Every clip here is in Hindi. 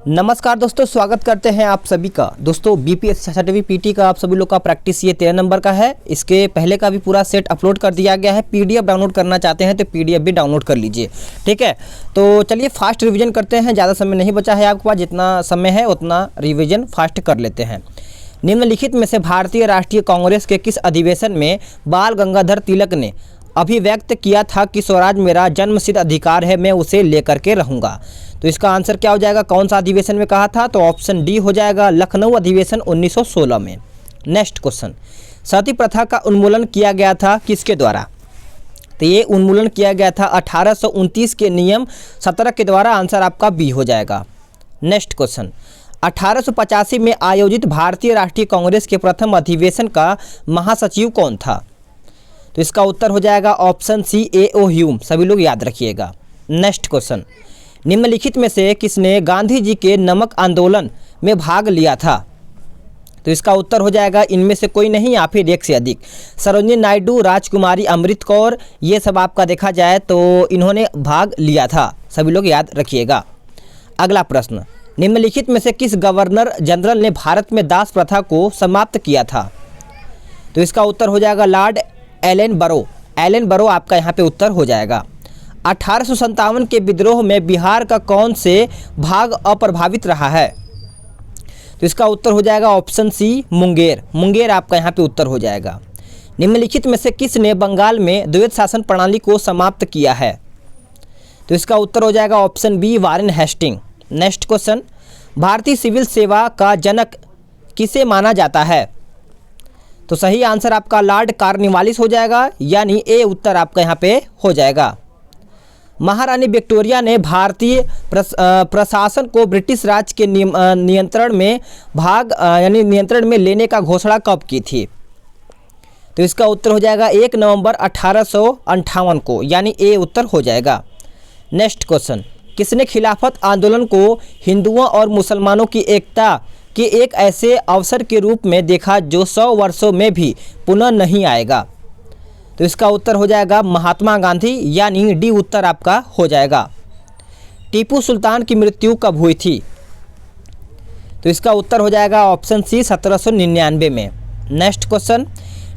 नमस्कार दोस्तों, स्वागत करते हैं आप सभी का। दोस्तों बीपीएससी छठवीं पीटी का आप सभी लोग का प्रैक्टिस ये 13 नंबर का है। इसके पहले का भी पूरा सेट अपलोड कर दिया गया है। पीडीएफ डाउनलोड करना चाहते हैं तो पीडीएफ भी डाउनलोड कर लीजिए, ठीक है। तो चलिए फास्ट रिवीजन करते हैं, ज़्यादा समय नहीं बचा है आपके पास, जितना समय है उतना रिविजन फास्ट कर लेते हैं। निम्नलिखित में से भारतीय राष्ट्रीय कांग्रेस के किस अधिवेशन में बाल गंगाधर तिलक ने अभिव्यक्त किया था कि स्वराज मेरा जन्मसिद्ध अधिकार है, मैं उसे लेकर के रहूँगा। तो इसका आंसर क्या हो जाएगा, कौन सा अधिवेशन में कहा था? तो ऑप्शन डी हो जाएगा, लखनऊ अधिवेशन 1916 में। नेक्स्ट क्वेश्चन, सती प्रथा का उन्मूलन किया गया था किसके द्वारा? तो ये उन्मूलन किया गया था 1829 के नियम 17 के द्वारा। आंसर आपका बी हो जाएगा। नेक्स्ट क्वेश्चन, 1885 में आयोजित भारतीय राष्ट्रीय कांग्रेस के प्रथम अधिवेशन का महासचिव कौन था? तो इसका उत्तर हो जाएगा ऑप्शन सी, ए.ओ. ह्यूम। सभी लोग याद रखिएगा। नेक्स्ट क्वेश्चन, निम्नलिखित में से किसने गांधी जी के नमक आंदोलन में भाग लिया था? तो इसका उत्तर हो जाएगा इनमें से कोई नहीं या फिर एक से अधिक। सरोजिनी नायडू, राजकुमारी अमृत कौर, ये सब आपका देखा जाए तो इन्होंने भाग लिया था। सभी लोग याद रखिएगा। अगला प्रश्न, निम्नलिखित में से किस गवर्नर जनरल ने भारत में दास प्रथा को समाप्त किया था? तो इसका उत्तर हो जाएगा लॉर्ड एलन बरो। एलन बरो आपका यहाँ पे उत्तर हो जाएगा। 1857 के विद्रोह में बिहार का कौन से भाग अप्रभावित रहा है? तो इसका उत्तर हो जाएगा ऑप्शन सी, मुंगेर। मुंगेर आपका यहाँ पे उत्तर हो जाएगा। निम्नलिखित में से किसने बंगाल में द्वैध शासन प्रणाली को समाप्त किया है? तो इसका उत्तर हो जाएगा option B, Warren Hasting. Next question, भारतीय सिविल सेवा का जनक किसे माना जाता है? तो सही आंसर आपका लॉर्ड कॉर्नवालिस हो जाएगा, यानी ए उत्तर आपका यहाँ पे हो जाएगा। महारानी विक्टोरिया ने भारतीय प्रशासन को ब्रिटिश राज के नियंत्रण में लेने का घोषणा कब की थी? तो इसका उत्तर हो जाएगा 1 नवंबर 1858 को, यानी ए उत्तर हो जाएगा। नेक्स्ट क्वेश्चन, किसने खिलाफत आंदोलन को हिंदुओं और मुसलमानों की एकता के एक ऐसे अवसर के रूप में देखा जो 100 वर्षों में भी पुनः नहीं आएगा? तो इसका उत्तर हो जाएगा महात्मा गांधी, यानी डी उत्तर आपका हो जाएगा। टीपू सुल्तान की मृत्यु कब हुई थी? तो इसका उत्तर हो जाएगा ऑप्शन सी, 1799 में। नेक्स्ट क्वेश्चन,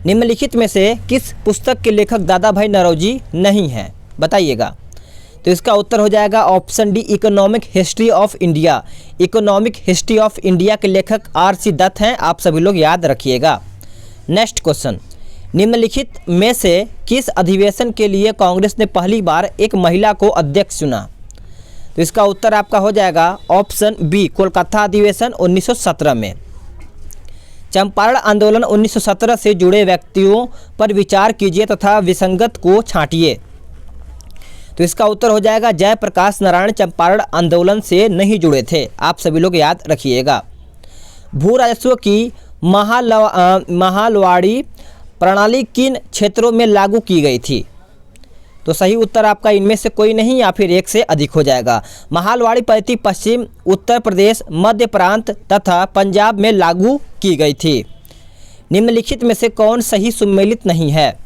निम्नलिखित में से किस पुस्तक के लेखक दादा भाई नौरोजी नहीं हैं? बताइएगा। तो इसका उत्तर हो जाएगा option D, economic history of India. Economic history of India के लेखक आर.सी. दत्त हैं, आप सभी लोग याद रखिएगा। नेक्स्ट क्वेश्चन, निम्नलिखित में से किस अधिवेशन के लिए कांग्रेस ने पहली बार एक महिला को अध्यक्ष चुना? तो इसका उत्तर आपका हो जाएगा ऑप्शन बी, कोलकाता अधिवेशन 1917 में। चंपारण आंदोलन 1917 से जुड़े व्यक्तियों पर विचार कीजिए तथा विसंगत को छांटिए। तो इसका उत्तर हो जाएगा जयप्रकाश नारायण चंपारण आंदोलन से नहीं जुड़े थे, आप सभी लोग याद रखिएगा। भू राजस्व की महालवाड़ी प्रणाली किन क्षेत्रों में लागू की गई थी? तो सही उत्तर आपका इनमें से कोई नहीं या फिर एक से अधिक हो जाएगा। महालवाड़ी पद्धति पश्चिम उत्तर प्रदेश, मध्य प्रांत तथा पंजाब में लागू की गई थी। निम्नलिखित में से कौन सही सुमेलित नहीं है?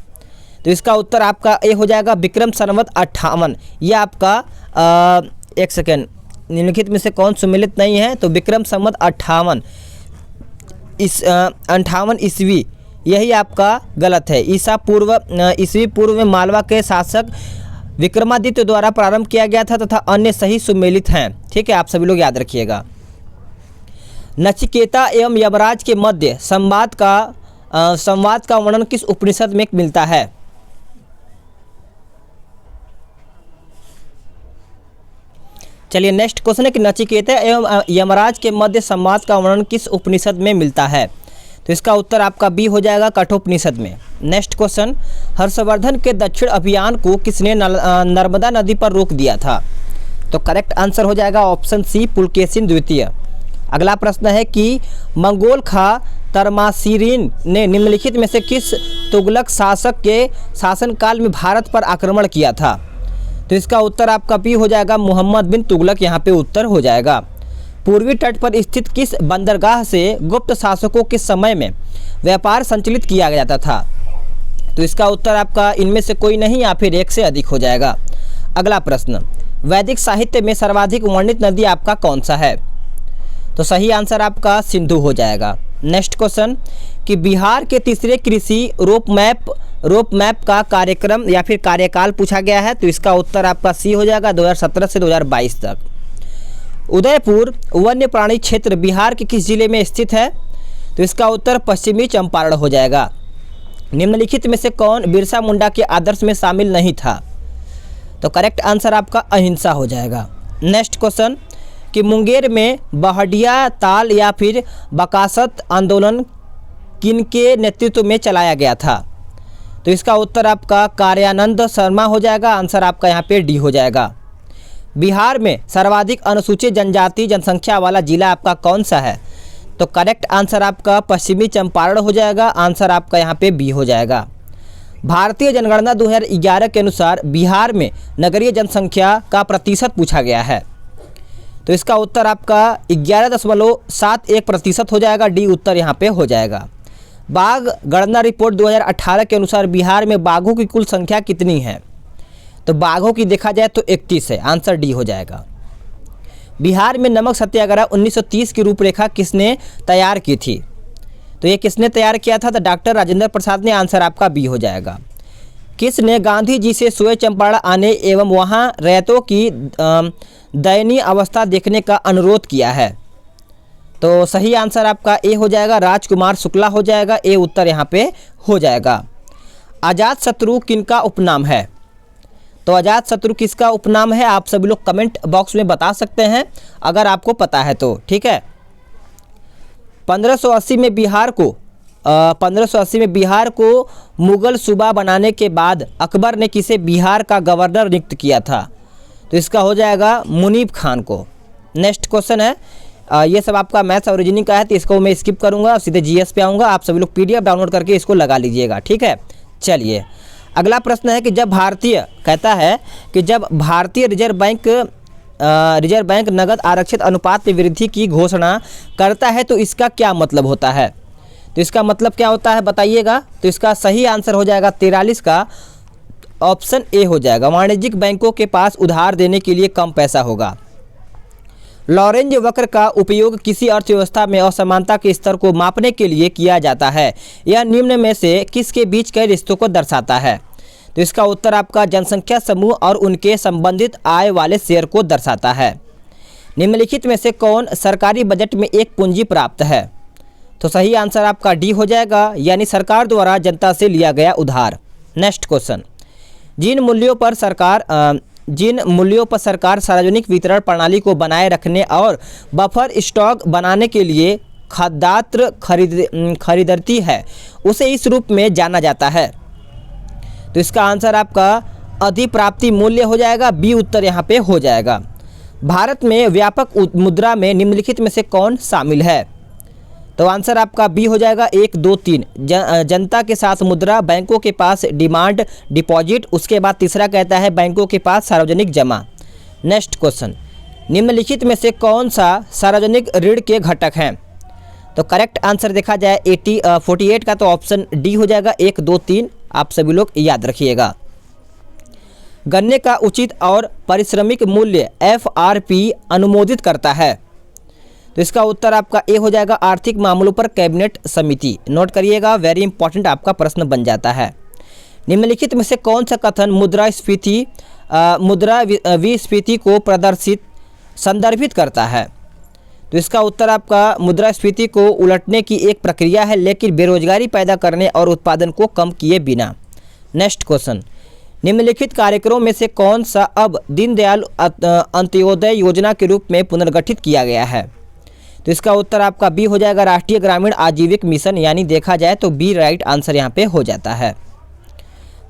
तो इसका उत्तर आपका ए हो जाएगा, विक्रम संवत 58। यह आपका एक सेकेंड, निम्नलिखित में से कौन सुमेलित नहीं है? तो विक्रम संवत 58 ईस्वी, यही आपका गलत है। ईस्वी पूर्व में मालवा के शासक विक्रमादित्य द्वारा प्रारंभ किया गया था तथा अन्य सही सुमेलित हैं, ठीक है, आप सभी लोग याद रखिएगा। नचिकेता एवं यमराज के मध्य संवाद का वर्णन किस उपनिषद में मिलता है? चलिए नेक्स्ट क्वेश्चन है कि नचिकेता एवं यमराज के मध्य संवाद का वर्णन किस उपनिषद में मिलता है? तो इसका उत्तर आपका बी हो जाएगा, कठोपनिषद में। नेक्स्ट क्वेश्चन, हर्षवर्धन के दक्षिण अभियान को किसने नर्मदा नदी पर रोक दिया था? तो करेक्ट आंसर हो जाएगा ऑप्शन सी, पुलकेशिन द्वितीय। अगला प्रश्न है कि मंगोल खां तरमाशिरीन ने निम्नलिखित में से किस तुगलक शासक के शासनकाल में भारत पर आक्रमण किया था? तो इसका उत्तर आपका बी हो जाएगा, मोहम्मद बिन तुगलक यहाँ पे उत्तर हो जाएगा। पूर्वी तट पर स्थित किस बंदरगाह से गुप्त शासकों के समय में व्यापार संचालित किया जाता था? तो इसका उत्तर आपका इनमें से कोई नहीं या फिर एक से अधिक हो जाएगा। अगला प्रश्न, वैदिक साहित्य में सर्वाधिक वर्णित नदी आपका कौन सा है? तो सही आंसर आपका सिंधु हो जाएगा। नेक्स्ट क्वेश्चन कि बिहार के तीसरे कृषि रोडमैप का कार्यक्रम या फिर कार्यकाल पूछा गया है, तो इसका उत्तर आपका सी हो जाएगा 2017 से 2022 तक। उदयपुर वन्य प्राणी क्षेत्र बिहार के किस जिले में स्थित है, तो इसका उत्तर पश्चिमी चंपारण हो जाएगा। निम्नलिखित में से कौन बिरसा मुंडा के आदर्श में शामिल नहीं था, तो करेक्ट आंसर आपका अहिंसा हो जाएगा। नेक्स्ट क्वेश्चन कि मुंगेर में बहडिया ताल या फिर बकासत आंदोलन किनके नेतृत्व में चलाया गया था, तो इसका उत्तर आपका कार्यानंद शर्मा हो जाएगा। आंसर आपका यहाँ पे डी हो जाएगा। बिहार में सर्वाधिक अनुसूचित जनजाति जनसंख्या वाला जिला आपका कौन सा है, तो करेक्ट आंसर आपका पश्चिमी चंपारण हो जाएगा। आंसर आपका यहाँ पे बी हो जाएगा। भारतीय जनगणना 2011 के अनुसार बिहार में नगरीय जनसंख्या का प्रतिशत पूछा गया है, तो इसका उत्तर आपका 11.71% हो जाएगा। डी उत्तर यहाँ पे हो जाएगा। बाघ गणना रिपोर्ट 2018 के अनुसार बिहार में बाघों की कुल संख्या कितनी है, तो बाघों की देखा जाए तो 31 है। आंसर डी हो जाएगा। बिहार में नमक सत्याग्रह 1930 की रूपरेखा किसने तैयार की थी, तो ये किसने तैयार किया था, तो डॉक्टर राजेंद्र प्रसाद ने। आंसर आपका बी हो जाएगा। किसने गांधी जी से सोए चंपारण आने एवं वहां रैयतों की दयनीय अवस्था देखने का अनुरोध किया है, तो सही आंसर आपका ए हो जाएगा। राजकुमार शुक्ला हो जाएगा। ए उत्तर यहाँ पे हो जाएगा। अजातशत्रु किनका उपनाम है, तो अजातशत्रु किसका उपनाम है, आप सभी लोग कमेंट बॉक्स में बता सकते हैं अगर आपको पता है तो, ठीक है। 1580 में बिहार को मुगल सूबा बनाने के बाद अकबर ने किसे बिहार का गवर्नर नियुक्त किया था, तो इसका हो जाएगा मुनीब खान को। नेक्स्ट क्वेश्चन है, ये सब आपका मैथ्स और रीजनिंग का है, तो इसको मैं स्किप करूंगा, सीधे जीएस पे आऊँगा। आप सभी लोग पीडीएफ डाउनलोड करके इसको लगा लीजिएगा, ठीक है। चलिए अगला प्रश्न है कि जब भारतीय रिजर्व बैंक नगद आरक्षित अनुपात में वृद्धि की घोषणा करता है, तो इसका क्या मतलब होता है, तो इसका मतलब क्या होता है बताइएगा। तो इसका सही आंसर हो जाएगा 43 का ऑप्शन ए हो जाएगा। वाणिज्यिक बैंकों के पास उधार देने के लिए कम पैसा होगा। लॉरेंज वक्र का उपयोग किसी अर्थव्यवस्था में असमानता के स्तर को मापने के लिए किया जाता है। यह निम्न में से किसके बीच के रिश्तों को दर्शाता है, तो इसका उत्तर आपका जनसंख्या समूह और उनके संबंधित आय वाले शेयर को दर्शाता है। निम्नलिखित में से कौन सरकारी बजट में एक पूंजी प्राप्त है, तो सही आंसर आपका डी हो जाएगा, यानी सरकार द्वारा जनता से लिया गया उधार। नेक्स्ट क्वेश्चन, जिन मूल्यों पर सरकार सार्वजनिक वितरण प्रणाली को बनाए रखने और बफर स्टॉक बनाने के लिए खाद्यान्न खरीदती है, उसे इस रूप में जाना जाता है, तो इसका आंसर आपका अधिप्राप्ति मूल्य हो जाएगा। बी उत्तर यहाँ पे हो जाएगा। भारत में व्यापक मुद्रा में निम्नलिखित में से कौन शामिल है, तो आंसर आपका बी हो जाएगा 1, 2, 3। जनता के साथ मुद्रा, बैंकों के पास डिमांड डिपॉजिट, उसके बाद तीसरा कहता है बैंकों के पास सार्वजनिक जमा। नेक्स्ट क्वेश्चन, निम्नलिखित में से कौन सा सार्वजनिक ऋण के घटक हैं, तो करेक्ट आंसर देखा जाए 48 का तो ऑप्शन डी हो जाएगा। 1, 2, 3 आप सभी लोग याद रखिएगा। गन्ने का उचित और पारिश्रमिक मूल्य FRP अनुमोदित करता है, तो इसका उत्तर आपका ए हो जाएगा। आर्थिक मामलों पर कैबिनेट समिति। नोट करिएगा, वेरी इंपॉर्टेंट आपका प्रश्न बन जाता है। निम्नलिखित में से कौन सा कथन मुद्रास्फीति को संदर्भित करता है, तो इसका उत्तर आपका मुद्रास्फीति को उलटने की एक प्रक्रिया है, लेकिन बेरोजगारी पैदा करने और उत्पादन को कम किए बिना। नेक्स्ट क्वेश्चन, निम्नलिखित कार्यक्रमों में से कौन सा अब दीनदयाल अंत्योदय योजना के रूप में पुनर्गठित किया गया है, तो इसका उत्तर आपका बी हो जाएगा। राष्ट्रीय ग्रामीण आजीविका मिशन, यानी देखा जाए तो बी राइट आंसर यहाँ पे हो जाता है।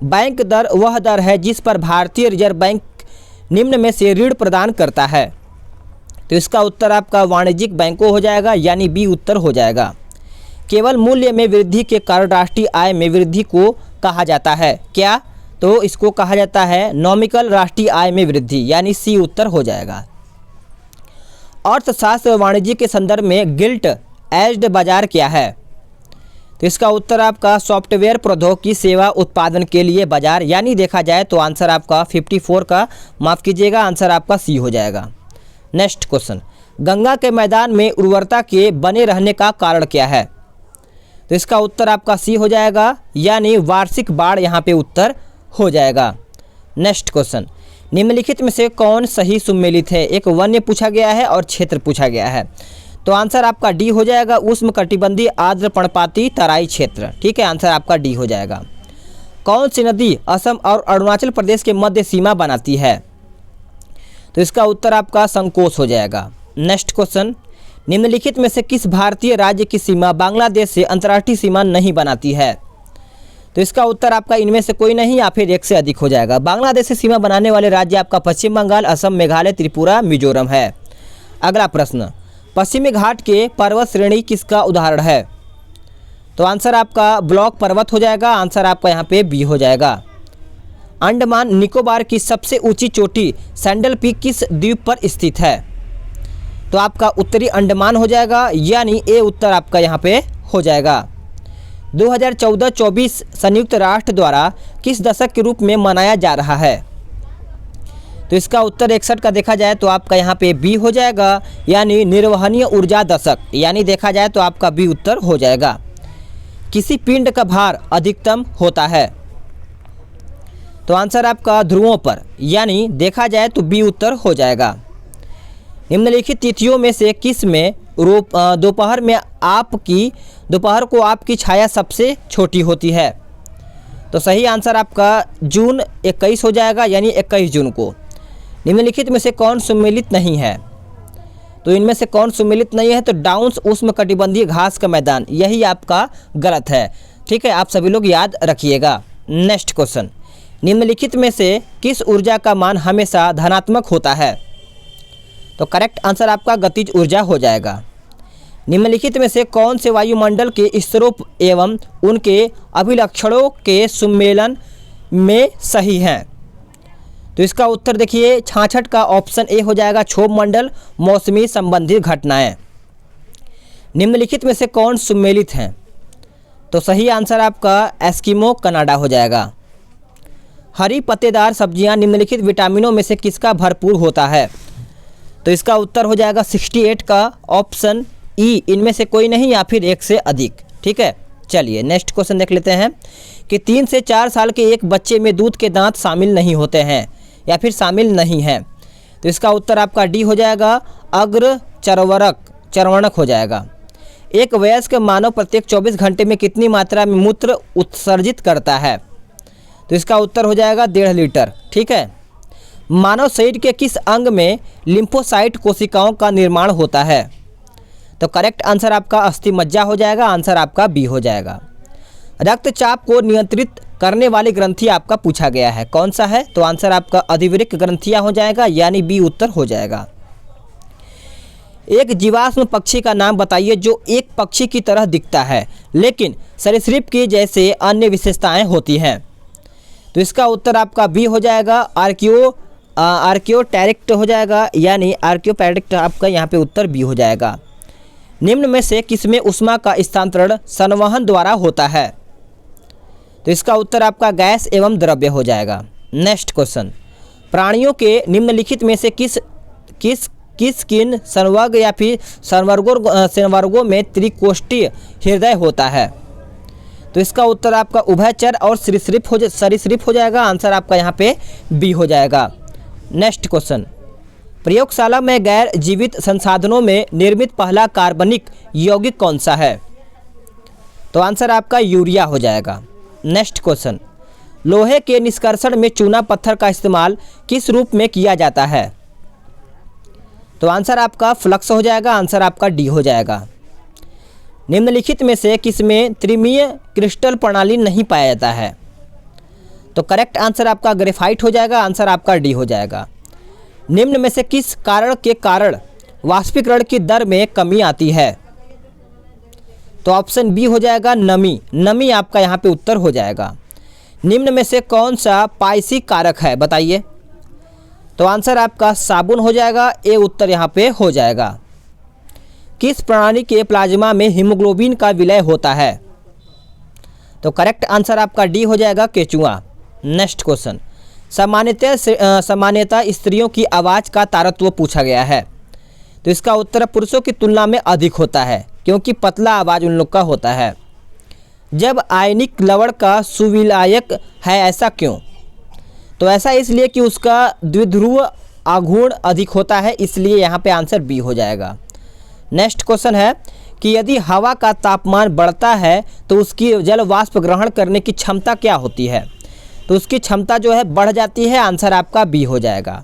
बैंक दर वह दर है जिस पर भारतीय रिजर्व बैंक निम्न में से ऋण प्रदान करता है, तो इसका उत्तर आपका वाणिज्यिक बैंकों हो जाएगा, यानी बी उत्तर हो जाएगा। केवल मूल्य में वृद्धि के कारण राष्ट्रीय आय में वृद्धि को कहा जाता है क्या, तो इसको कहा जाता है नॉमिकल राष्ट्रीय आय में वृद्धि, यानी सी उत्तर हो जाएगा। अर्थशास्त्र और वाणिज्य के संदर्भ में गिल्ट एज्ड बाजार क्या है, तो इसका उत्तर आपका सॉफ्टवेयर प्रौद्योगिकी सेवा उत्पादन के लिए बाजार, यानी देखा जाए तो आंसर आपका 54 का माफ़ कीजिएगा, आंसर आपका सी हो जाएगा। नेक्स्ट क्वेश्चन, गंगा के मैदान में उर्वरता के बने रहने का कारण क्या है? तो इसका उत्तर आपका सी हो जाएगा, यानी वार्षिक बाढ़ यहाँ पे उत्तर हो जाएगा। नेक्स्ट क्वेश्चन, निम्नलिखित में से कौन सही सुमेलित है? एक वन्य पूछा गया है और क्षेत्र पूछा गया है। तो आंसर आपका डी हो जाएगा, उष्णकटिबंधीय आर्द्र पर्णपाती तराई क्षेत्र। ठीक है, आंसर आपका डी हो जाएगा। कौन सी नदी असम और अरुणाचल प्रदेश के मध्य सीमा बनाती है? तो इसका उत्तर आपका संकोच हो जाएगा। नेक्स्ट क्वेश्चन, निम्नलिखित में से किस भारतीय राज्य की सीमा बांग्लादेश से अंतर्राष्ट्रीय सीमा नहीं बनाती है? तो इसका उत्तर आपका इनमें से कोई नहीं या फिर एक से अधिक हो जाएगा। बांग्लादेश से सीमा बनाने वाले राज्य आपका पश्चिम बंगाल, असम, मेघालय, त्रिपुरा, मिजोरम है। अगला प्रश्न, पश्चिमी घाट के पर्वत श्रेणी किसका उदाहरण है? तो आंसर आपका ब्लॉक पर्वत हो जाएगा। आंसर आपका यहाँ पे बी हो जाएगा। अंडमान निकोबार की सबसे ऊंची चोटी सैंडल पीक किस द्वीप पर स्थित है? तो आपका उत्तरी अंडमान हो जाएगा, यानी ए उत्तर आपका यहाँ पे हो जाएगा। 2014-24 संयुक्त राष्ट्र द्वारा किस दशक के रूप में मनाया जा रहा है? तो इसका उत्तर 61 का देखा जाए तो आपका यहाँ पे बी हो जाएगा, यानी निर्वहनीय ऊर्जा दशक, यानी देखा जाए तो आपका बी उत्तर हो जाएगा। किसी पिंड का भार अधिकतम होता है? तो आंसर आपका ध्रुवों पर, यानी देखा जाए तो बी उत्तर हो जाएगा। निम्नलिखित तिथियों में से किस में दोपहर को आपकी छाया सबसे छोटी होती है? तो सही आंसर आपका जून 21 हो जाएगा, यानी 21 जून को। निम्नलिखित में से कौन सुमेलित नहीं है? तो इनमें से कौन सुमेलित नहीं है? तो डाउन्स उष्णकटिबंधीय घास का मैदान, यही आपका गलत है। ठीक है, आप सभी लोग याद रखिएगा। नेक्स्ट क्वेश्चन, निम्नलिखित में से किस ऊर्जा का मान हमेशा धनात्मक होता है? तो करेक्ट आंसर आपका गतिज ऊर्जा हो जाएगा। निम्नलिखित में से कौन से वायुमंडल के स्तरों एवं उनके अभिलक्षणों के सम्मेलन में सही हैं? तो इसका उत्तर देखिए 66 का ऑप्शन ए हो जाएगा, क्षोभ मंडल, मौसमी संबंधित घटनाएं। निम्नलिखित में से कौन सम्मेलित हैं? तो सही आंसर आपका एस्किमो कनाडा हो जाएगा। हरी पत्तेदार सब्जियां निम्नलिखित विटामिनों में से किसका भरपूर होता है? तो इसका उत्तर हो जाएगा 68 का ऑप्शन ई, इनमें से कोई नहीं या फिर एक से अधिक। ठीक है, चलिए नेक्स्ट क्वेश्चन देख लेते हैं कि 3 से 4 साल के एक बच्चे में दूध के दांत शामिल नहीं होते हैं या फिर शामिल नहीं हैं। तो इसका उत्तर आपका डी हो जाएगा, अग्र चर्वणक हो जाएगा। एक वयस्क मानव प्रत्येक 24 घंटे में कितनी मात्रा में मूत्र उत्सर्जित करता है? तो इसका उत्तर हो जाएगा 1.5 लीटर। ठीक है, मानव शरीर के किस अंग में लिम्फोसाइट कोशिकाओं का निर्माण होता है? तो करेक्ट आंसर आपका अस्थिमज्जा हो जाएगा। आंसर आपका बी हो जाएगा। रक्तचाप को नियंत्रित करने वाली ग्रंथि आपका पूछा गया है, कौन सा है? तो आंसर आपका अधिवृक्क ग्रंथियां हो जाएगा, यानी बी उत्तर हो जाएगा। एक जीवाश्म पक्षी का नाम बताइए जो एक पक्षी की तरह दिखता है लेकिन सरीसृप की जैसे अन्य विशेषताएं होती हैं। तो इसका उत्तर आपका बी हो जाएगा, आर्कियोटेरिक्ट हो जाएगा, यानी आर्कियोपेडिक्ट आपका यहाँ पे उत्तर बी हो जाएगा। निम्न में से किसमें ऊष्मा का स्थानांतरण संवहन द्वारा होता है? तो इसका उत्तर आपका गैस एवं द्रव्य हो जाएगा। नेक्स्ट क्वेश्चन, प्राणियों के निम्नलिखित में से किन संवर्ग या फिर संवर्गों में त्रिकोष्ठीय हृदय होता है? तो इसका उत्तर आपका उभयचर और सरीसृप हो जाएगा। आंसर आपका यहाँ पे बी हो जाएगा। नेक्स्ट क्वेश्चन, प्रयोगशाला में गैर जीवित संसाधनों में निर्मित पहला कार्बनिक यौगिक कौन सा है? तो आंसर आपका यूरिया हो जाएगा। नेक्स्ट क्वेश्चन, लोहे के निष्कर्षण में चूना पत्थर का इस्तेमाल किस रूप में किया जाता है? तो आंसर आपका फ्लक्स हो जाएगा। आंसर आपका डी हो जाएगा। निम्नलिखित में से किसमें त्रिमीय क्रिस्टल प्रणाली नहीं पाया जाता है? तो करेक्ट आंसर आपका ग्रेफाइट हो जाएगा। आंसर आपका डी हो जाएगा। निम्न में से किस कारण के कारण वाष्पीकरण की दर में कमी आती है? तो ऑप्शन बी हो जाएगा, नमी आपका यहाँ पे उत्तर हो जाएगा। निम्न में से कौन सा पाइसी कारक है बताइए? तो आंसर आपका साबुन हो जाएगा। ए उत्तर यहाँ पे हो जाएगा। किस प्रणाली के प्लाज्मा में हीमोग्लोबिन का विलय होता है? तो करेक्ट आंसर आपका डी हो जाएगा, केचुआ। नेक्स्ट क्वेश्चन, सामान्यतः स्त्रियों की आवाज़ का तारतम्य पूछा गया है। तो इसका उत्तर पुरुषों की तुलना में अधिक होता है, क्योंकि पतला आवाज़ उन लोग का होता है। जब आयनिक लवण का सुविलायक है, ऐसा क्यों? तो ऐसा इसलिए कि उसका द्विध्रुव आघूर्ण अधिक होता है, इसलिए यहाँ पे आंसर बी हो जाएगा। नेक्स्ट क्वेश्चन है कि यदि हवा का तापमान बढ़ता है तो उसकी जल वाष्प ग्रहण करने की क्षमता क्या होती है? तो उसकी क्षमता जो है बढ़ जाती है, आंसर आपका बी हो जाएगा।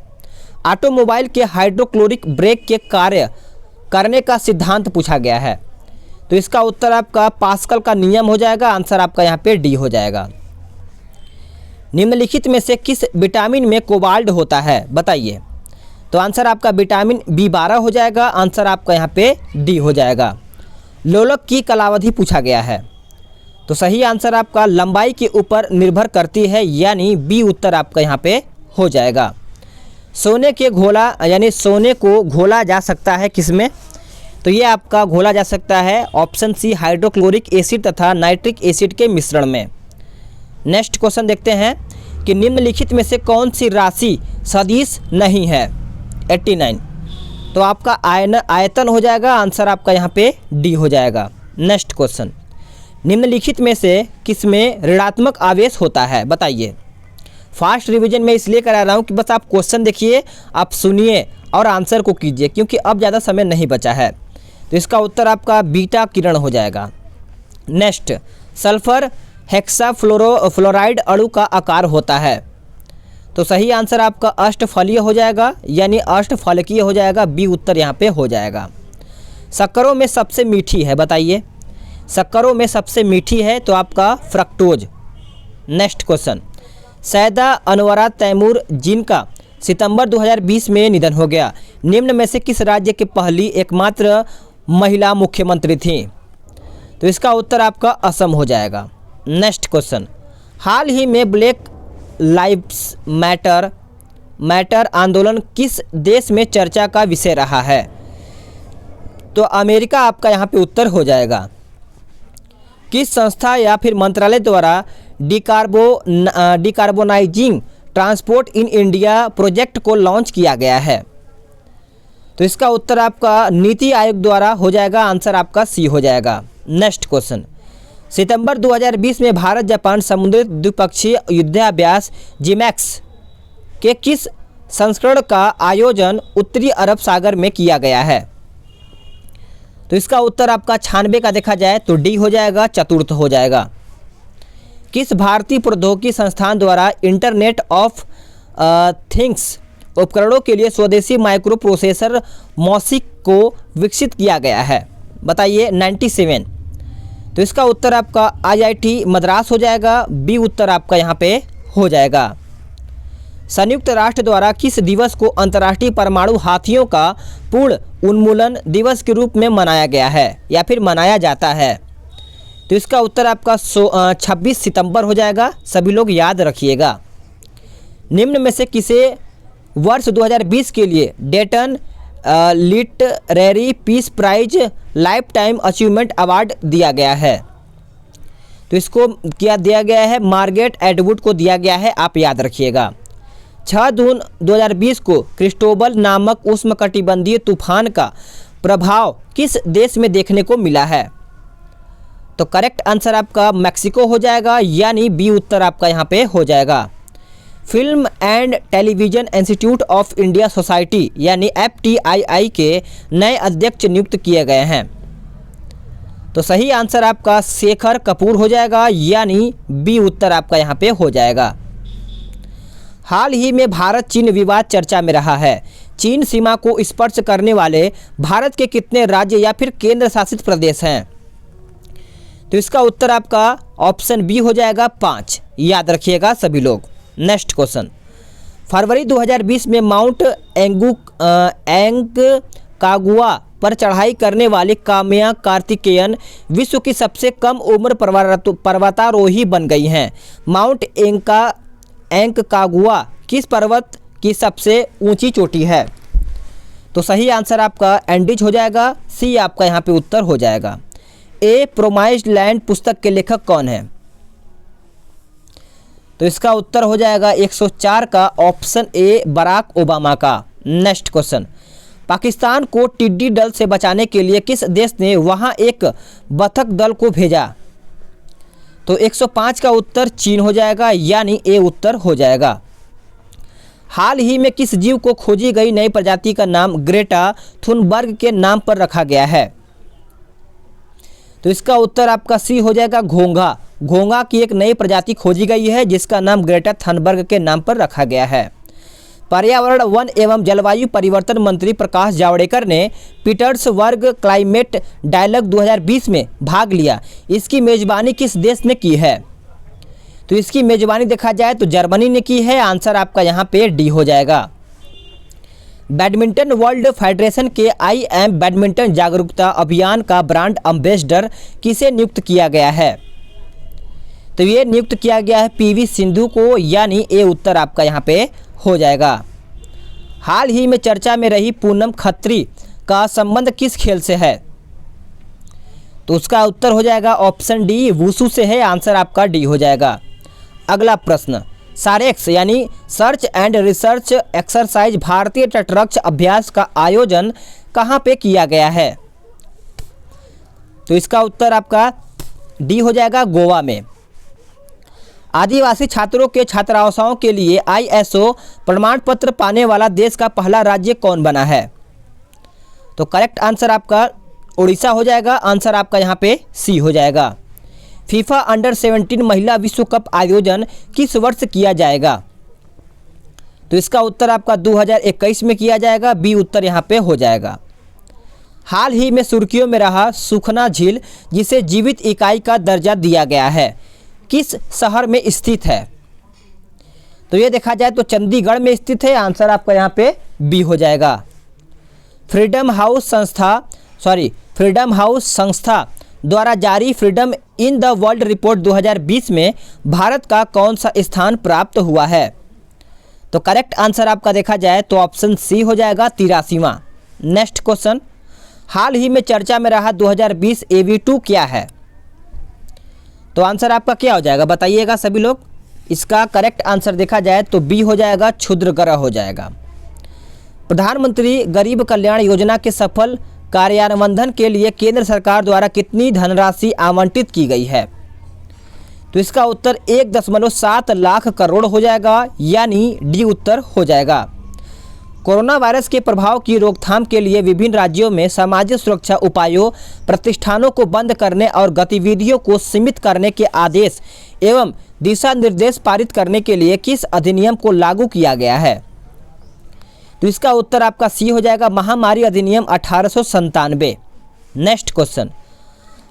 ऑटोमोबाइल के हाइड्रोक्लोरिक ब्रेक के कार्य करने का सिद्धांत पूछा गया है, तो इसका उत्तर आपका पास्कल का नियम हो जाएगा, आंसर आपका यहाँ पे डी हो जाएगा। निम्नलिखित में से किस विटामिन में कोबाल्ट होता है, बताइए? तो आंसर आपका विटामिन B12 हो जाएगा, आंसर आपका यहाँ पे डी हो जाएगा। लोलक की कालावधि पूछा गया है, तो सही आंसर आपका लंबाई के ऊपर निर्भर करती है, यानी बी उत्तर आपका यहाँ पे हो जाएगा। सोने के घोला यानी सोने को घोला जा सकता है किसमें? तो ये आपका घोला जा सकता है ऑप्शन सी हाइड्रोक्लोरिक एसिड तथा नाइट्रिक एसिड के मिश्रण में। नेक्स्ट क्वेश्चन देखते हैं कि निम्नलिखित में से कौन सी राशि सदिश नहीं है? 89, तो आपका आयतन हो जाएगा, आंसर आपका यहाँ पे डी हो जाएगा। नेक्स्ट क्वेश्चन, निम्नलिखित में से किसमें ऋणात्मक आवेश होता है, बताइए? फास्ट रिवीजन में इसलिए करा रहा हूँ कि बस आप क्वेश्चन देखिए, आप सुनिए और आंसर को कीजिए, क्योंकि अब ज़्यादा समय नहीं बचा है। तो इसका उत्तर आपका बीटा किरण हो जाएगा। नेक्स्ट, सल्फर हेक्साफ्लोराइड अणु का आकार होता है, तो सही आंसर आपका अष्टफलीय हो जाएगा, यानी अष्टफलकीय हो जाएगा, बी उत्तर यहाँ पे हो जाएगा। शक्करों में सबसे मीठी है, बताइए? शक्करों में सबसे मीठी है तो आपका fructose. Next question, Syeda Anwara Taimur जिनका सितंबर 2020 में निधन हो गया, निम्न में से किस राज्य की पहली एकमात्र महिला मुख्यमंत्री थी? तो इसका उत्तर आपका असम हो जाएगा। नेक्स्ट क्वेश्चन, हाल ही में ब्लैक लाइव्स मैटर आंदोलन किस देश में चर्चा का विषय रहा है? तो अमेरिका आपका यहाँ पे उत्तर हो जाएगा। किस संस्था या फिर मंत्रालय द्वारा डिकार्बोनाइजिंग ट्रांसपोर्ट इन इंडिया प्रोजेक्ट को लॉन्च किया गया है? तो इसका उत्तर आपका नीति आयोग द्वारा हो जाएगा, आंसर आपका सी हो जाएगा। नेक्स्ट क्वेश्चन, सितंबर 2020 में भारत जापान समुद्री द्विपक्षीय युद्धाभ्यास जिमैक्स के किस संस्करण का आयोजन उत्तरी अरब सागर में किया गया है? तो इसका उत्तर आपका 96 का देखा जाए तो डी हो जाएगा, चतुर्थ हो जाएगा। किस भारतीय प्रौद्योगिकी संस्थान द्वारा इंटरनेट ऑफ थिंग्स उपकरणों के लिए स्वदेशी माइक्रो प्रोसेसर मॉसिक को विकसित किया गया है, बताइए? 97, तो इसका उत्तर आपका IIT मद्रास हो जाएगा, बी उत्तर आपका यहाँ पे हो जाएगा। संयुक्त राष्ट्र द्वारा किस दिवस को अंतर्राष्ट्रीय परमाणु हाथियों का पूर्ण उन्मूलन दिवस के रूप में मनाया गया है या फिर मनाया जाता है? तो इसका उत्तर आपका 26 सितंबर हो जाएगा, सभी लोग याद रखिएगा। निम्न में से किसे वर्ष 2020 के लिए Dayton literary peace prize lifetime achievement award दिया गया है? तो इसको क्या दिया गया है? मार्गरेट एटवुड को दिया गया है, आप याद रखिएगा। 6 जून 2020 को क्रिस्टोबल नामक उष्णकटिबंधीय तूफान का प्रभाव किस देश में देखने को मिला है? तो करेक्ट आंसर आपका मैक्सिको हो जाएगा, यानी बी उत्तर आपका यहाँ पे हो जाएगा। Film and television institute of India society यानी FTII के नए अध्यक्ष नियुक्त किए गए हैं, तो सही आंसर आपका शेखर कपूर हो जाएगा, यानी बी उत्तर आपका यहाँ पे हो जाएगा। हाल ही में भारत चीन विवाद चर्चा में रहा है, चीन सीमा को स्पर्श करने वाले भारत के कितने राज्य या फिर केंद्र शासित प्रदेश हैं? तो इसका उत्तर आपका ऑप्शन बी हो जाएगा, 5, याद रखिएगा सभी लोग। नेक्स्ट क्वेश्चन, फरवरी 2020 में माउंट एंगकागुआ पर चढ़ाई करने वाली काम्या कार्तिकेयन विश्व की सबसे कम उम्र पर्वतारोही बन गई हैं। माउंट एंगकागुआ किस पर्वत की सबसे ऊंची चोटी है? तो सही आंसर आपका एंडीज हो जाएगा, सी आपका यहाँ पे उत्तर हो जाएगा। ए प्रोमाइज्ड लैंड पुस्तक के लेखक कौन है? तो इसका उत्तर हो जाएगा 104 का ऑप्शन ए बराक ओबामा का। नेक्स्ट क्वेश्चन, पाकिस्तान को टिड्डी दल से बचाने के लिए किस देश ने वहां एक बतख दल को भेजा? तो 105 का उत्तर चीन हो जाएगा, यानी ए उत्तर हो जाएगा। हाल ही में किस जीव को खोजी गई नई प्रजाति का नाम ग्रेटा थुनबर्ग के नाम पर रखा गया है? तो इसका उत्तर आपका सी हो जाएगा, घोंघा। घोंघा की एक नई प्रजाति खोजी गई है जिसका नाम ग्रेटा थनबर्ग के नाम पर रखा गया है। पर्यावरण, वन एवं जलवायु परिवर्तन मंत्री प्रकाश जावड़ेकर ने पीटर्सबर्ग क्लाइमेट डायलॉग 2020 में भाग लिया। इसकी मेजबानी किस देश ने की है? तो इसकी मेजबानी देखा जाए तो जर्मनी ने की है। आंसर आपका यहाँ पे डी हो जाएगा। बैडमिंटन वर्ल्ड फेडरेशन के आई एम बैडमिंटन जागरूकता अभियान का ब्रांड एम्बेसडर किसे नियुक्त किया गया है? तो ये नियुक्त किया गया है पीवी सिंधु को, यानी ए उत्तर आपका यहाँ पे हो जाएगा। हाल ही में चर्चा में रही पूनम खत्री का संबंध किस खेल से है? तो उसका उत्तर हो जाएगा ऑप्शन डी, वुशु से है। आंसर आपका डी हो जाएगा। अगला प्रश्न, सारेक्स यानी सर्च एंड रिसर्च एक्सरसाइज भारतीय तटरक्षक अभ्यास का आयोजन कहाँ पे किया गया है? तो इसका उत्तर आपका डी हो जाएगा, गोवा में। आदिवासी छात्रों के छात्रावासों के लिए ISO प्रमाण पत्र पाने वाला देश का पहला राज्य कौन बना है? तो करेक्ट आंसर आपका उड़ीसा हो जाएगा। आंसर आपका यहाँ पे सी हो जाएगा। फीफा अंडर 17 महिला विश्व कप आयोजन किस वर्ष किया जाएगा? तो इसका उत्तर आपका 2021 में किया जाएगा। बी उत्तर यहाँ पे हो जाएगा। हाल ही में सुर्खियों में रहा सुखना झील, जिसे जीवित इकाई का दर्जा दिया गया है, किस शहर में स्थित है? तो ये देखा जाए तो चंडीगढ़ में स्थित है। आंसर आपका यहाँ पे बी हो जाएगा। फ्रीडम हाउस संस्था द्वारा जारी freedom in the world report 2020 में भारत का कौन सा स्थान प्राप्त हुआ है? तो करेक्ट आंसर आपका देखा जाए तो ऑप्शन सी हो जाएगा, 83वां। नेक्स्ट क्वेश्चन, हाल ही में चर्चा में रहा 2020 AV2 क्या है? तो आंसर आपका क्या हो जाएगा बताइएगा सभी लोग। इसका करेक्ट आंसर देखा जाए तो बी हो जाएगा, क्षुद्र ग्रह हो जाएगा। प्रधानमंत्री गरीब कल्याण योजना के सफल कार्यान्वयन के लिए केंद्र सरकार द्वारा कितनी धनराशि आवंटित की गई है? तो इसका उत्तर 1.7 लाख करोड़ हो जाएगा, यानी डी उत्तर हो जाएगा। कोरोना वायरस के प्रभाव की रोकथाम के लिए विभिन्न राज्यों में सामाजिक सुरक्षा उपायों, प्रतिष्ठानों को बंद करने और गतिविधियों को सीमित करने के आदेश एवं दिशा निर्देश पारित करने के लिए किस अधिनियम को लागू किया गया है? तो इसका उत्तर आपका सी हो जाएगा, महामारी अधिनियम 1897। नेक्स्ट क्वेश्चन,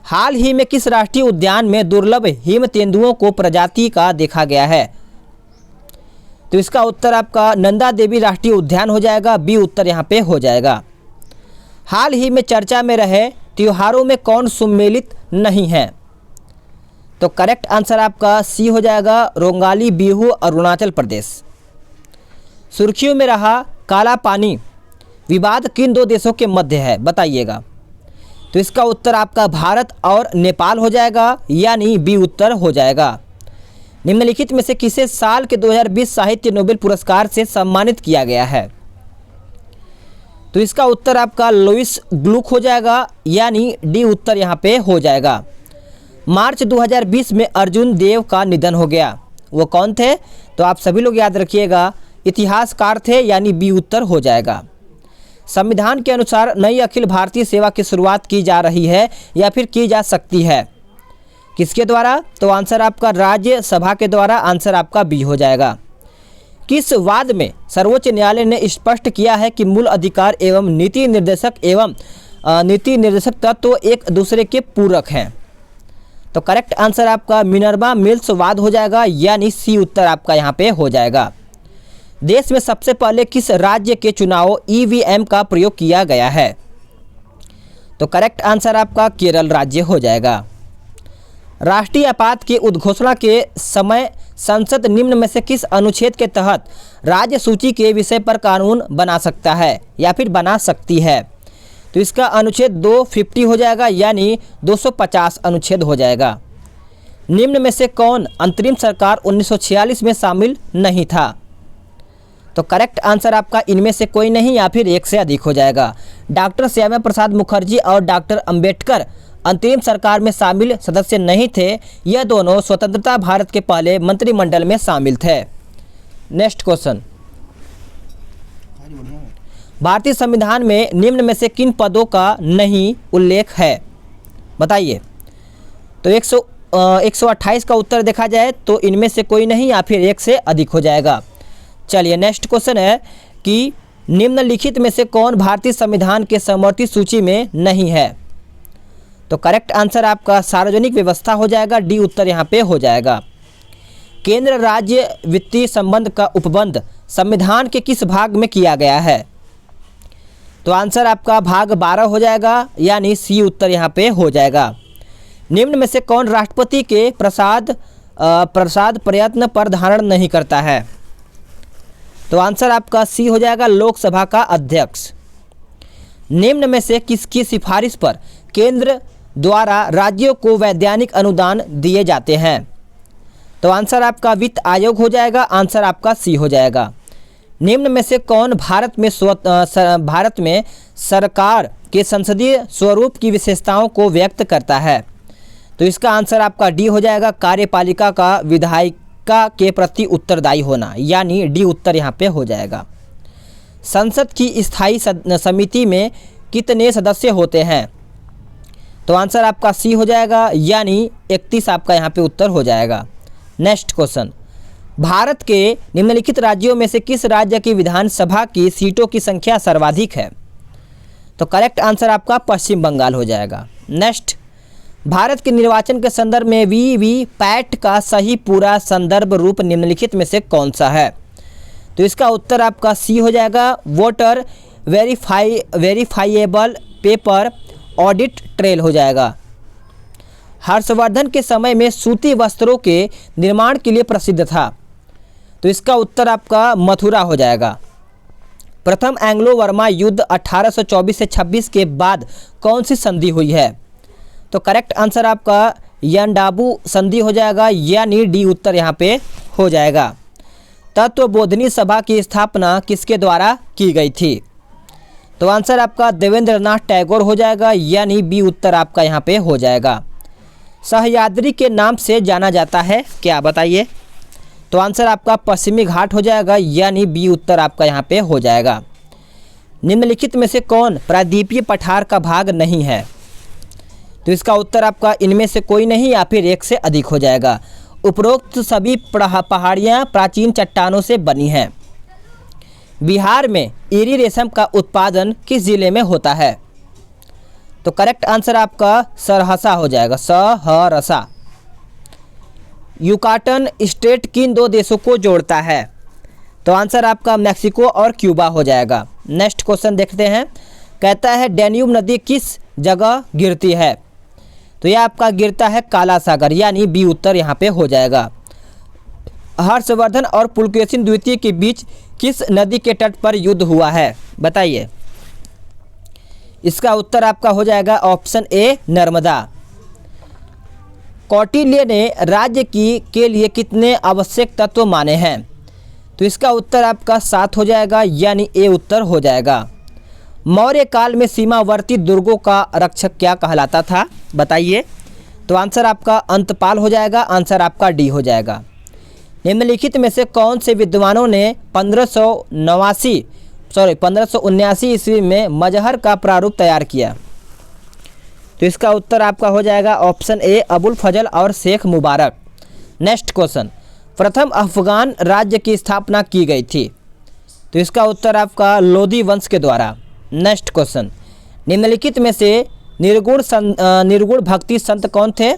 हाल ही में किस राष्ट्रीय उद्यान में दुर्लभ हिम तेंदुओं को प्रजाति का देखा गया है? तो इसका उत्तर आपका नंदा देवी राष्ट्रीय उद्यान हो जाएगा। बी उत्तर यहाँ पे हो जाएगा। हाल ही में चर्चा में रहे त्योहारों में कौन सम्मिलित नहीं है? तो करेक्ट आंसर आपका सी हो जाएगा, रोंगाली बिहू अरुणाचल प्रदेश। सुर्खियों में रहा काला पानी विवाद किन दो देशों के मध्य है बताइएगा? तो इसका उत्तर आपका भारत और नेपाल हो जाएगा, यानी बी उत्तर हो जाएगा। निम्नलिखित में से किसे साल के 2020 साहित्य नोबेल पुरस्कार से सम्मानित किया गया है? तो इसका उत्तर आपका लुईस ग्लुक हो जाएगा, यानी डी उत्तर यहाँ पे हो जाएगा। मार्च 2020 में अर्जुन देव का निधन हो गया, वो कौन थे? तो आप सभी लोग याद रखिएगा, इतिहासकार थे, यानी बी उत्तर हो जाएगा। संविधान के अनुसार नई अखिल भारतीय सेवा की शुरुआत की जा रही है या फिर की जा सकती है, किसके द्वारा? तो आंसर आपका राज्यसभा के द्वारा। आंसर आपका बी हो जाएगा। किस वाद में सर्वोच्च न्यायालय ने स्पष्ट किया है कि मूल अधिकार एवं नीति निर्देशक तत्व एक दूसरे के पूरक हैं? तो करेक्ट आंसर आपका मिनर्वा मिल्स वाद हो जाएगा, यानी सी उत्तर आपका यहाँ पे हो जाएगा। देश में सबसे पहले किस राज्य के चुनाव EVM का प्रयोग किया गया है? तो करेक्ट आंसर आपका केरल राज्य हो जाएगा। राष्ट्रीय आपात की उद्घोषणा के समय संसद निम्न में से किस अनुच्छेद के तहत राज्य सूची के विषय पर कानून बना सकता है या फिर बना सकती है? तो इसका अनुच्छेद 250 हो जाएगा, यानी 250 अनुच्छेद हो जाएगा। निम्न में से कौन अंतरिम सरकार 1946 में शामिल नहीं था? तो करेक्ट आंसर आपका इनमें से कोई नहीं या फिर एक से अधिक हो जाएगा। डॉक्टर श्यामा प्रसाद मुखर्जी और डॉक्टर अंबेडकर अंतरिम सरकार में शामिल सदस्य नहीं थे। यह दोनों स्वतंत्रता भारत के पहले मंत्रिमंडल में शामिल थे। नेक्स्ट क्वेश्चन, भारतीय संविधान में निम्न में से किन पदों का नहीं उल्लेख है, बताइए। तो 128 का उत्तर देखा जाए तो इनमें से कोई नहीं या फिर एक से अधिक हो जाएगा। चलिए नेक्स्ट क्वेश्चन है कि निम्नलिखित में से कौन भारतीय संविधान के समर्थित सूची में नहीं है। तो करेक्ट आंसर आपका सार्वजनिक व्यवस्था हो जाएगा, डी उत्तर यहाँ पे हो जाएगा। केंद्र राज्य वित्तीय संबंध का उपबंध संविधान के किस भाग में किया गया है। तो आंसर आपका भाग 12 हो जाएगा, यानी सी उत्तर यहाँ पे हो जाएगा। निम्न में से कौन राष्ट्रपति के प्रसाद प्रयत्न पर धारण नहीं करता है। तो आंसर आपका सी हो जाएगा, लोकसभा का अध्यक्ष। निम्न में से किसकी सिफारिश पर केंद्र द्वारा राज्यों को वैधानिक अनुदान दिए जाते हैं। तो आंसर आपका वित्त आयोग हो जाएगा, आंसर आपका सी हो जाएगा। निम्न में से कौन भारत में सरकार के संसदीय स्वरूप की विशेषताओं को व्यक्त करता है। तो इसका आंसर आपका डी हो जाएगा, कार्यपालिका का विधायिका के प्रति उत्तरदायी होना, यानी डी उत्तर यहाँ पे हो जाएगा। संसद की स्थायी समिति में कितने सदस्य होते हैं। तो आंसर आपका सी हो जाएगा, यानी 31 आपका यहाँ पे उत्तर हो जाएगा। नेक्स्ट क्वेश्चन, भारत के निम्नलिखित राज्यों में से किस राज्य की विधानसभा की सीटों की संख्या सर्वाधिक है। तो करेक्ट आंसर आपका पश्चिम बंगाल हो जाएगा। नेक्स्ट, भारत के निर्वाचन के संदर्भ में वीवीपैट का सही पूरा संदर्भ रूप निम्नलिखित में से कौन सा है। तो इसका उत्तर आपका सी हो जाएगा, voter verifiable paper audit trail हो जाएगा। हर्षवर्धन के समय में सूती वस्त्रों के निर्माण के लिए प्रसिद्ध था। तो इसका उत्तर आपका मथुरा हो जाएगा। प्रथम एंग्लो वर्मा युद्ध 1824 से 26 के बाद कौन सी संधि हुई है। तो करेक्ट आंसर आपका यंडाबू संधि हो जाएगा, यानी डी उत्तर यहाँ पे हो जाएगा। तत्वबोधिनी सभा की स्थापना किसके द्वारा की गई थी। तो आंसर आपका देवेंद्रनाथ टैगोर हो जाएगा, यानी बी उत्तर आपका यहाँ पे हो जाएगा। सह्याद्री के नाम से जाना जाता है क्या, बताइए। तो आंसर आपका पश्चिमी घाट हो जाएगा, यानी बी उत्तर आपका यहाँ पे हो जाएगा। निम्नलिखित में से कौन प्रायद्वीपीय पठार का भाग नहीं है। तो इसका उत्तर आपका इनमें से कोई नहीं या फिर एक से अधिक हो जाएगा। उपरोक्त सभी पहाड़ियाँ प्राचीन चट्टानों से बनी हैं। बिहार में इरी रेशम का उत्पादन किस जिले में होता है। तो करेक्ट आंसर आपका सहरसा हो जाएगा, सहरसा। युकाटन स्टेट किन दो देशों को जोड़ता है। तो आंसर आपका मैक्सिको और क्यूबा हो जाएगा। नेक्स्ट क्वेश्चन देखते हैं, कहता है डैन्यूब नदी किस जगह गिरती है। तो यह आपका गिरता है काला सागर, यानी बी उत्तर यहाँ पे हो जाएगा। हर्षवर्धन और पुलकेशिन द्वितीय के बीच किस नदी के तट पर युद्ध हुआ है, बताइए। इसका उत्तर आपका हो जाएगा ऑप्शन ए, नर्मदा। कौटिल्य ने राज्य के लिए कितने आवश्यक तत्व माने हैं। तो इसका उत्तर आपका 7 हो जाएगा, यानी ए उत्तर हो जाएगा। मौर्य काल में सीमावर्ती दुर्गों का रक्षक क्या कहलाता था, बताइए। तो आंसर आपका अंतपाल हो जाएगा, आंसर आपका डी हो जाएगा। निम्नलिखित में से कौन से विद्वानों ने 1579 ईस्वी में मजहर का प्रारूप तैयार किया। तो इसका उत्तर आपका हो जाएगा ऑप्शन ए, अबुल फजल और शेख मुबारक। नेक्स्ट क्वेश्चन, प्रथम अफगान राज्य की स्थापना की गई थी। तो इसका उत्तर आपका लोदी वंश के द्वारा। नेक्स्ट क्वेश्चन, निम्नलिखित में से निर्गुण भक्ति संत कौन थे।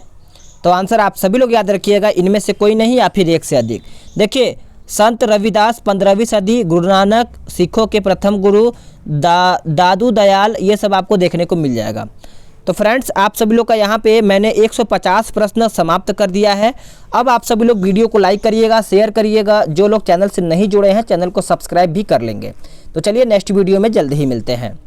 तो आंसर आप सभी लोग याद रखिएगा, इनमें से कोई नहीं या फिर एक से अधिक। देखिए, संत रविदास 15वीं सदी, गुरु नानक सिखों के प्रथम गुरु, दादू दयाल, ये सब आपको देखने को मिल जाएगा। तो फ्रेंड्स, आप सभी लोग का यहाँ पे मैंने 150 प्रश्न समाप्त कर दिया है। अब आप सभी लोग वीडियो को लाइक करिएगा, शेयर करिएगा। जो लोग चैनल से नहीं जुड़े हैं, चैनल को सब्सक्राइब भी कर लेंगे। तो चलिए नेक्स्ट वीडियो में जल्द ही मिलते हैं।